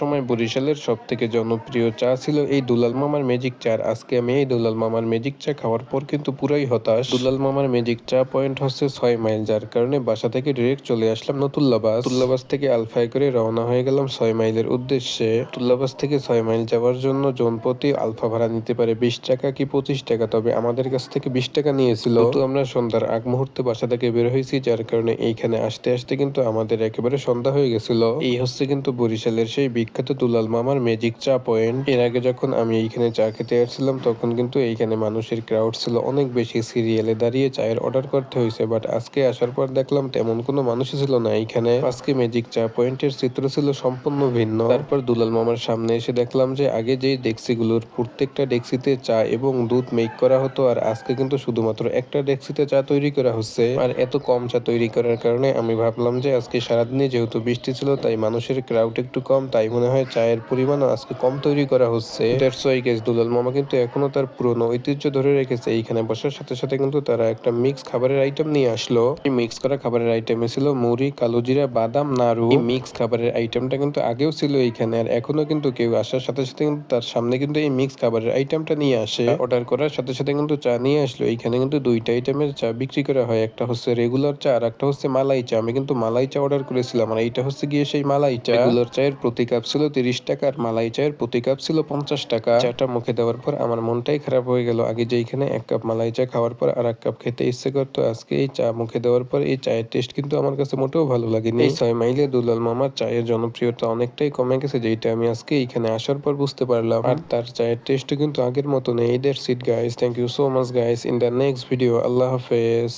সময় বরিশালের সবথেকে জনপ্রিয় চা ছিল এই দুলাল মামার ম্যাজিক চা। আজকে আমি এই দুলাল মামার ম্যাজিক চা খাওয়ার পর কিন্তু পুরাই হতাশ। দুলাল মামার ম্যাজিক চা পয়েন্ট হচ্ছে 6 মাইল, যার কারণে বাসা থেকে ডিরেক্ট চলে আসলাম নতুল্লাবাস থেকে আলফায় করে রওনা হয়ে গেলাম 6 মাইলের উদ্দেশ্যে। নতুল্লাবাস থেকে 6 মাইল যাওয়ার জন্য জনপ্রতি আলফা ভাড়া নিতে পারে 20 টাকা কি 25 টাকা, তবে আমাদের কাছ থেকে 20 টাকা নিয়েছিল। তো আমরা সন্ধ্যার আগ মুহূর্তে বাসা থেকে বের হয়েছি, যার কারণে এইখানে আসতে আসতে কিন্তু আমাদের একেবারে সন্ধ্যা হয়ে গেছিল। এই হচ্ছে কিন্তু বরিশালের সেই বিখ্যাত দুলাল মামার ম্যাজিক চা পয়েন্ট। এর আগে যখন আমি এইখানে চা খেতে আসছিলাম তখন কিন্তু এইখানে মানুষের ক্রাউড ছিল অনেক বেশি, সিরিয়ালে দাঁড়িয়ে চায়ের অর্ডার করতে হয়েছে। বাট আজকে আসার পর দেখলাম তেমন কোনো মানুষই ছিল না এইখানে। আজকে ম্যাজিক চা পয়েন্টের চিত্র ছিল সম্পূর্ণ ভিন্ন। তারপর দুলাল মামার সামনে এসে দেখলাম যে আগে যেই ডেক্সিগুলোর প্রত্যেকটা ডেক্সিতে চা এবং দুধ মেক করা হতো, আর আজকে কিন্তু শুধুমাত্র একটা ডেক্সিতে চা তৈরি করা হচ্ছে। আর এত কম চা তৈরি করার কারণে আমি ভাবলাম যে আজকে সারাদিনে যেহেতু বৃষ্টি ছিল তাই মানুষের ক্রাউড একটু কম, তাই মনে হয় চায়ের পরিমাণও আজকে কম তৈরি করা হচ্ছে। দ্যাটস ওয়াই গাইস, দুলাল মামা কিন্তু এখনো তার পুরনো ঐতিহ্য ধরে রেখেছে। এইখানে বসার সাথে সাথে কিন্তু তারা একটা মিক্স খাবারের আইটেম নিয়ে আসলো। এই মিক্স করা খাবারের আইটেমে ছিল মুড়ি, কালোজিরা, বাদাম, নাড়ু। এই মিক্স খাবারের আইটেমটা কিন্তু আগেও ছিল এইখানে, আর এখনো কিন্তু কেউ আসার সাথে সাথে কিন্তু তার সামনে কিন্তু এই মিক্স খাবারের আইটেমটা নিয়ে আসে। অর্ডার করার সাথে সাথে কিন্তু চা নিয়ে আসলো। এইখানে কিন্তু দুইটা আইটেমের চা বিক্রি করা হয়, একটা হচ্ছে রেগুলার চা আর একটা হচ্ছে মালাই চা। আমি কিন্তু মালাই চা অর্ডার করেছিলাম, আর এইটা হচ্ছে গিয়ে সেই মালাই চা। রেগুলার চায়ের প্রতি কাপ ছিল 30 টাকা আর মালাই চায়ের প্রতি কাপ ছিল 50 টাকা। চাটা মুখে দেওয়ার পর আমার মনটাই খারাপ হয়ে গেল। আগে যেইখানে 1 কাপ মালাই চা খাওয়ার পর আর 1 কাপ খেতে ইচ্ছে করতো, আজকে এই চা মুখে দেওয়ার পর এই চায়ের টেস্ট কিন্তু আমার কাছে মোটেও ভালো লাগেনি। এই 6 মাইলে দুলাল মামার চায়ের জনপ্রিয়তা অনেকটাই কমে গেছে, যেটা আমি আজকে এইখানে আসার পর বুঝতে পারলাম। আর তার চায়ের টেস্টও কিন্তু আগের মতো নেই। That's it guys, thank you so much guys. In the next video, আল্লাহ হাফেজ।